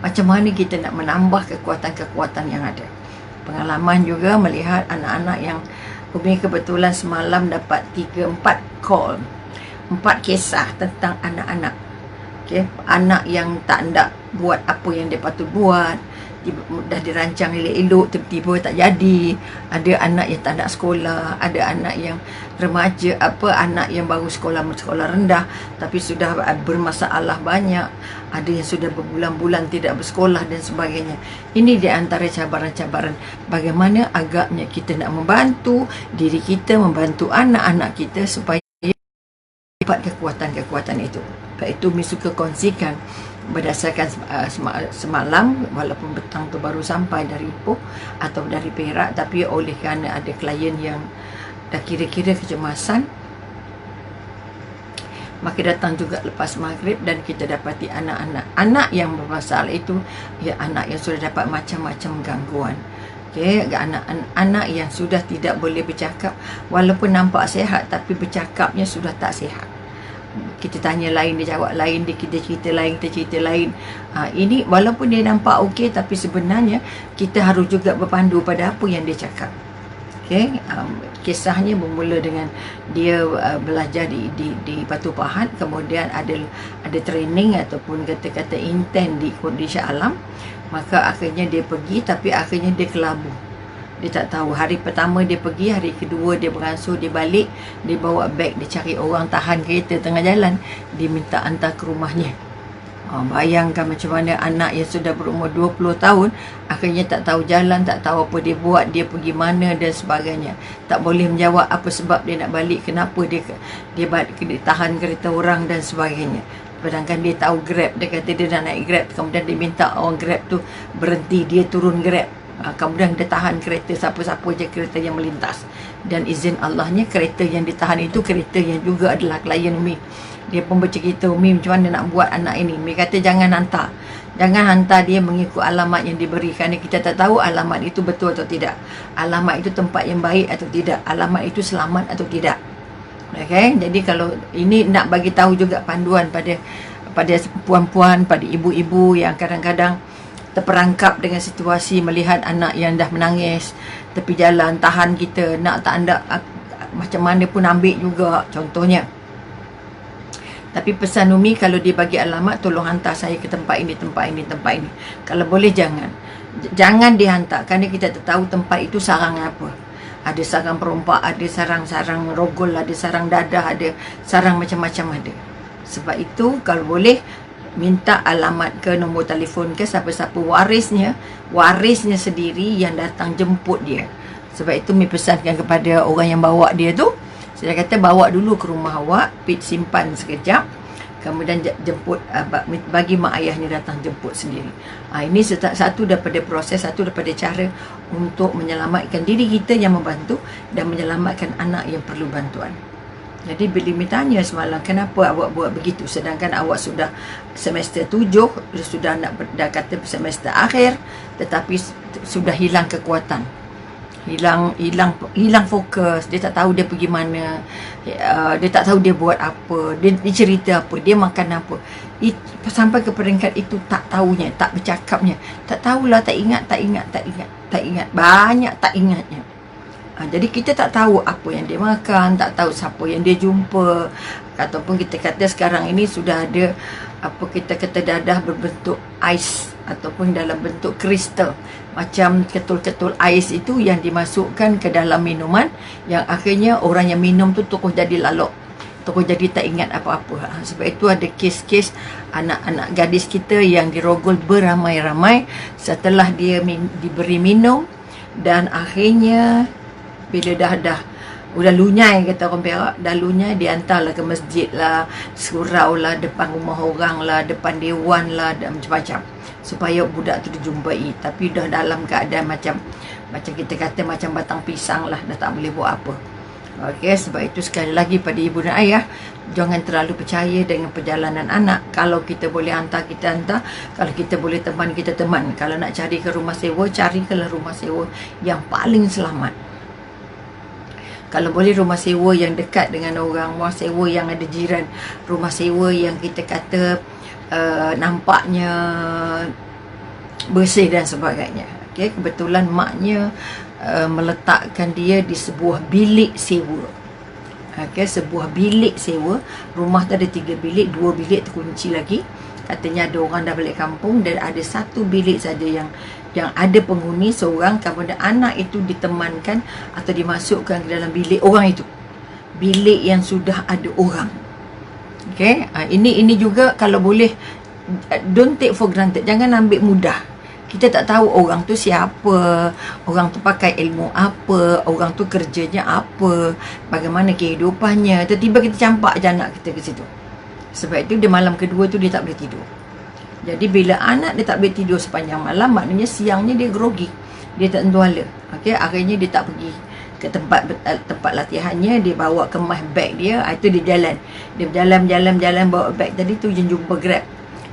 macam mana kita nak menambah kekuatan-kekuatan yang ada. Pengalaman juga melihat anak-anak yang Umi kebetulan semalam dapat 3-4 call, 4 kisah tentang anak-anak. Okay? Anak yang tak nak buat apa yang dia patut buat, dah dirancang elok-elok, tiba-tiba tak jadi. Ada anak yang tak nak sekolah, ada anak yang remaja, anak yang baru sekolah rendah tapi sudah bermasalah banyak, ada yang sudah berbulan-bulan tidak bersekolah dan sebagainya. Ini di antara cabaran-cabaran bagaimana agaknya kita nak membantu diri kita, membantu anak-anak kita supaya dapat kekuatan-kekuatan itu. Sebab itu Umi suka kongsikan berdasarkan semalam, walaupun petang tu baru sampai dari Ipoh atau dari Perak, tapi oleh kerana ada klien yang dah kira-kira kecemasan, maka datang juga lepas maghrib dan kita dapati anak yang bermasalah itu, ya anak yang sudah dapat macam-macam gangguan. Okay, anak-anak yang sudah tidak boleh bercakap, walaupun nampak sihat tapi bercakapnya sudah tak sihat. Kita tanya lain, dia jawab lain, kita cerita lain, ini walaupun dia nampak okey, tapi sebenarnya kita harus juga berpandu pada apa yang dia cakap. Okay? Kisahnya bermula dengan dia belajar di Batu Pahat, kemudian ada training ataupun kata-kata intent di Shah Alam, maka akhirnya dia pergi, tapi akhirnya dia kelabu. Dia tak tahu, hari pertama dia pergi, hari kedua dia beransur, dia balik, dia bawa beg, dia cari orang tahan kereta tengah jalan, dia minta hantar ke rumahnya. Bayangkan macam mana anak yang sudah berumur 20 tahun akhirnya tak tahu jalan, tak tahu apa dia buat, dia pergi mana dan sebagainya. Tak boleh menjawab apa sebab dia nak balik, kenapa dia tahan kereta orang dan sebagainya. Sedangkan dia tahu Grab, dia kata dia nak naik Grab, kemudian dia minta orang Grab tu berhenti, dia turun Grab. Kemudian dia tahan kereta, siapa-siapa je kereta yang melintas, dan izin Allahnya kereta yang ditahan itu kereta yang juga adalah klien Umi. Dia pun bercerita, Umi macam mana nak buat anak ini. Umi kata jangan hantar dia mengikut alamat yang diberi, kerana kita tak tahu alamat itu betul atau tidak, alamat itu tempat yang baik atau tidak, alamat itu selamat atau tidak. Okay? Jadi kalau ini nak bagi tahu juga panduan pada puan-puan, pada ibu-ibu yang kadang-kadang terperangkap dengan situasi melihat anak yang dah menangis tepi jalan, tahan kita, nak tak anda macam mana pun ambil juga contohnya. Tapi pesan Umi, kalau dia bagi alamat, tolong hantar saya ke tempat ini. Kalau boleh jangan dihantar, kerana kita tak tahu tempat itu sarang apa. Ada sarang perompak, ada sarang-sarang rogol, ada sarang dadah, ada sarang macam-macam ada. Sebab itu kalau boleh minta alamat ke, nombor telefon ke, siapa-siapa warisnya sendiri yang datang jemput dia. Sebab itu Umi pesankan kepada orang yang bawa dia tu, saya kata bawa dulu ke rumah awak, simpan sekejap, kemudian jemput, bagi mak ayahnya datang jemput sendiri. Ini satu daripada proses, satu daripada cara untuk menyelamatkan diri kita yang membantu dan menyelamatkan anak yang perlu bantuan. Jadi bila Umi tanya semalam, kenapa awak buat begitu sedangkan awak sudah semester 7, sudah dah kata semester akhir, tetapi sudah hilang kekuatan, hilang fokus, dia tak tahu dia pergi mana, dia tak tahu dia buat apa, dia cerita apa, dia makan apa. Sampai ke peringkat itu tak tahunya, tak bercakapnya, tak tahulah, tak ingat, banyak tak ingatnya. Jadi kita tak tahu apa yang dia makan, tak tahu siapa yang dia jumpa, ataupun kita kata sekarang ini sudah ada kita kata dadah berbentuk ais ataupun dalam bentuk kristal, macam ketul-ketul ais itu yang dimasukkan ke dalam minuman, yang akhirnya orang yang minum tu tokoh jadi lalok, tokoh jadi tak ingat apa-apa. Sebab itu ada kes-kes anak-anak gadis kita yang dirogol beramai-ramai setelah dia diberi minum, dan akhirnya bila dah udah lunyai, kata orang Perak, dah lunyai, dihantarlah ke masjid lah, surau lah, depan rumah orang lah, depan dewan lah, dan macam-macam, supaya budak tu dijumpai. Tapi dah dalam keadaan macam kita kata macam batang pisang lah, dah tak boleh buat apa. Okey, sebab itu sekali lagi pada ibu dan ayah, jangan terlalu percaya dengan perjalanan anak. Kalau kita boleh hantar, kita hantar. Kalau kita boleh teman, kita teman. Kalau nak cari ke rumah sewa, carikanlah rumah sewa yang paling selamat. Kalau boleh rumah sewa yang dekat dengan orang, rumah sewa yang ada jiran, rumah sewa yang kita kata nampaknya bersih dan sebagainya. Okey, kebetulan maknya meletakkan dia di sebuah bilik sewa. Okey, sebuah bilik sewa. Rumah tu ada 3 bilik, 2 bilik terkunci lagi. Katanya ada orang dah balik kampung dan ada 1 bilik saja yang ada penghuni seorang. Kemudian anak itu ditemankan atau dimasukkan ke dalam bilik orang itu. Bilik yang sudah ada orang. Okey, ini juga kalau boleh, don't take for granted. Jangan ambil mudah. Kita tak tahu orang tu siapa, orang tu pakai ilmu apa, orang tu kerjanya apa, bagaimana kehidupannya. Tiba-tiba kita campak je anak kita ke situ. Sebab itu dia malam kedua tu dia tak boleh tidur. Jadi bila anak dia tak boleh tidur sepanjang malam, maknanya siangnya dia grogi, dia tak tentu hala. Okey, akhirnya dia tak pergi ke tempat latihannya, dia bawa kemas beg dia. Itu dia jalan. Dia berjalan bawa beg tadi tu, dia jumpa Grab.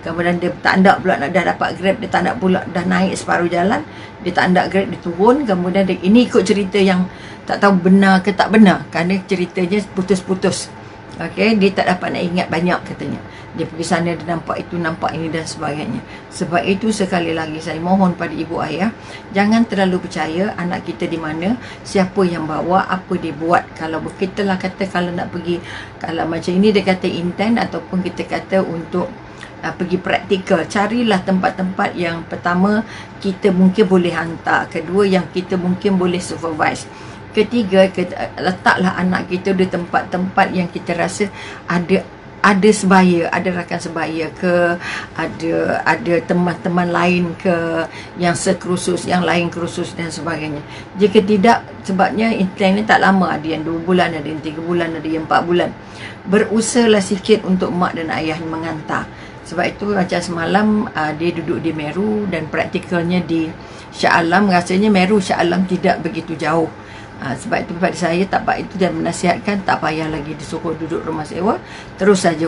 Kemudian dia tak nak pula, dah dapat Grab, dia tak nak pula, dah naik separuh jalan, dia tak nak Grab, dia turun. Kemudian ini ikut cerita yang tak tahu benar ke tak benar, kerana ceritanya putus-putus. Okey, dia tak dapat nak ingat banyak katanya. Dia pergi sana, dia nampak itu, nampak ini dan sebagainya. Sebab itu sekali lagi saya mohon pada ibu ayah, jangan terlalu percaya anak kita di mana, siapa yang bawa, apa dia buat. Kalau kita lah kata kalau nak pergi, kalau macam ini dia kata intend, ataupun kita kata untuk pergi praktikal, carilah tempat-tempat yang pertama kita mungkin boleh hantar, kedua yang kita mungkin boleh supervise, ketiga letaklah anak kita di tempat-tempat yang kita rasa ada sebaya, ada rakan sebaya ke, ada teman-teman lain ke, yang sekursus, yang lain kursus dan sebagainya. Jika tidak, sebabnya intern ni tak lama, ada yang 2 bulan, ada yang 3 bulan, ada yang 4 bulan. Berusahalah sikit untuk mak dan ayah mengantar. Sebab itu macam semalam dia duduk di Meru dan praktikalnya di Shah Alam. Rasanya Meru Shah Alam tidak begitu jauh. Sebab itu pada saya tak apa itu, dan menasihatkan tak payah lagi disuruh duduk rumah sewa, terus saja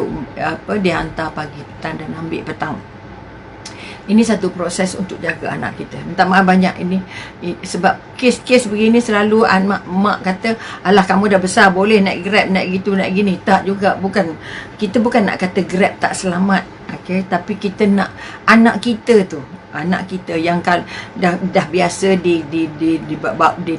dihantar pagi petang dan ambil petang. Ini satu proses untuk jaga anak kita. Minta maaf banyak ini sebab kes-kes begini selalu mak kata, alah kamu dah besar boleh naik Grab, naik gitu, naik gini. Tak juga, kita bukan nak kata Grab tak selamat, okey, tapi kita nak anak kita yang dah biasa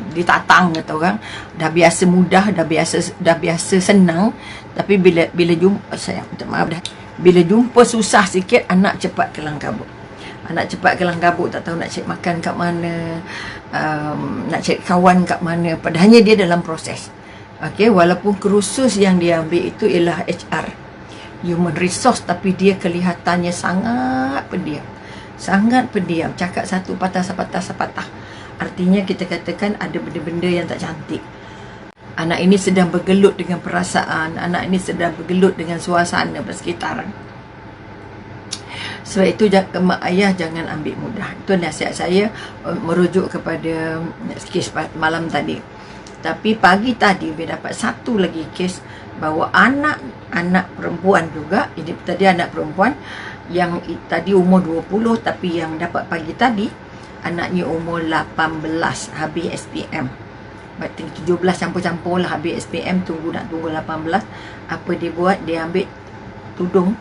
ditatang kata orang, dah biasa mudah, dah biasa senang, tapi bila jumpa, saya minta maaf dah, bila jumpa susah sikit, anak cepat kelang kabut. Tak tahu nak cari makan kat mana, nak cari kawan kat mana, padahalnya dia dalam proses. Okey, walaupun kursus yang dia ambil itu ialah HR, human resource, tapi dia kelihatannya sangat pendiam, cakap satu patah. Artinya kita katakan ada benda-benda yang tak cantik. Anak ini sedang bergelut dengan perasaan, anak ini sedang bergelut dengan suasana persekitaran. Sebab itu mak ayah jangan ambil mudah. Itu nasihat saya merujuk kepada kes malam tadi. Tapi pagi tadi dia dapat satu lagi kes bahawa anak perempuan juga. Ini tadi anak perempuan yang tadi umur 20, tapi yang dapat pagi tadi anaknya umur 18, habis SPM. Berarti 17 campur-campur lah, habis SPM, tunggu 18. Apa dia buat? Dia ambil tudung,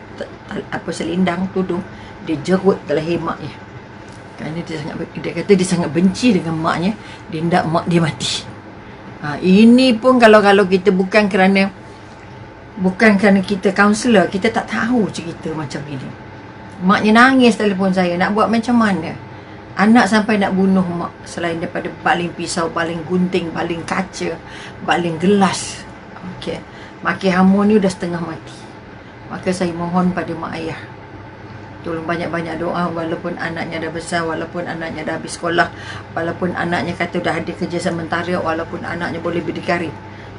selindang tudung, dia jerut ke leher maknya. Kerana dia kata dia sangat benci dengan maknya, dia hendak mak dia mati. Ini pun kalau kita bukan kerana kita kaunselor, kita tak tahu cerita macam ini. Maknya nangis telefon saya, nak buat macam mana? Anak sampai nak bunuh mak, selain daripada baling pisau, baling gunting, baling kaca, baling gelas. Okey, maki hamun ni dah setengah mati. Maka saya mohon pada mak ayah, tolong banyak-banyak doa, walaupun anaknya dah besar, walaupun anaknya dah habis sekolah, walaupun anaknya kata dah ada kerja sementara, walaupun anaknya boleh berdikari.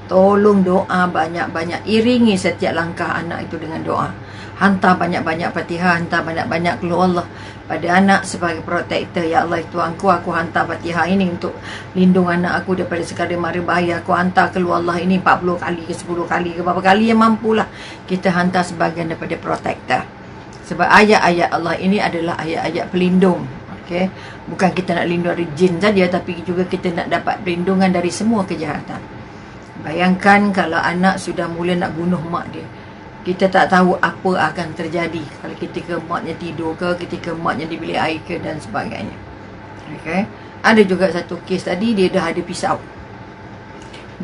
Tolong doa banyak-banyak, iringi setiap langkah anak itu dengan doa. Hantar banyak-banyak Fatihah, hantar banyak-banyak keluar Allah pada anak sebagai protektor. Ya Allah, Tuhanku, aku hantar Fatihah ini untuk lindung anak aku daripada segala mara bahaya. Aku hantar keluar Allah ini 40 kali ke 10 kali ke berapa kali yang mampulah kita hantar sebagian daripada protektor. Sebab ayat-ayat Allah ini adalah ayat-ayat pelindung. Okay? Bukan kita nak lindung dari jin saja, tapi juga kita nak dapat perlindungan dari semua kejahatan. Bayangkan kalau anak sudah mula nak bunuh mak dia. Kita tak tahu apa akan terjadi kalau ketika maknya tidur ke, ketika maknya di bilik air ke dan sebagainya. Okay. Ada juga satu kes tadi, dia dah ada pisau.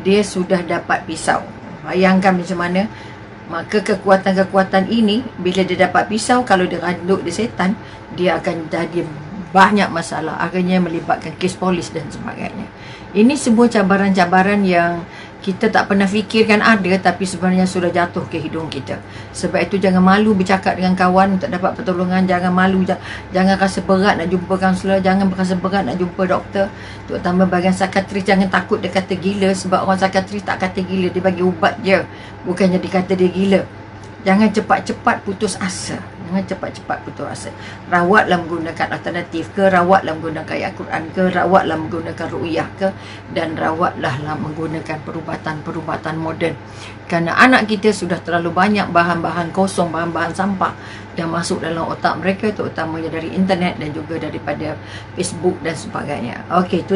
Dia sudah dapat pisau. Bayangkan macam mana. Maka kekuatan-kekuatan ini, bila dia dapat pisau, kalau dia randuk dia setan, dia akan jadi banyak masalah. Akhirnya melibatkan kes polis dan sebagainya. Ini semua cabaran-cabaran yang kita tak pernah fikirkan ada, tapi sebenarnya sudah jatuh ke hidung kita. Sebab itu jangan malu bercakap dengan kawan untuk dapat pertolongan. Jangan malu, jangan rasa berat nak jumpa kaunselor. Jangan rasa berat nak jumpa doktor. Terutama bahagian psikiatris, jangan takut dia kata gila. Sebab orang psikiatris tak kata gila, dia bagi ubat je, bukannya dia kata dia gila. Jangan cepat-cepat putus asa. Jangan cepat-cepat putus asa. Rawatlah menggunakan alternatif ke, rawatlah menggunakan ayat Quran ke, rawatlah menggunakan ru'yah ke, dan rawatlah menggunakan perubatan-perubatan moden. Kerana anak kita sudah terlalu banyak bahan-bahan kosong, bahan-bahan sampah yang masuk dalam otak mereka, terutamanya dari internet dan juga daripada Facebook dan sebagainya. Okey, tu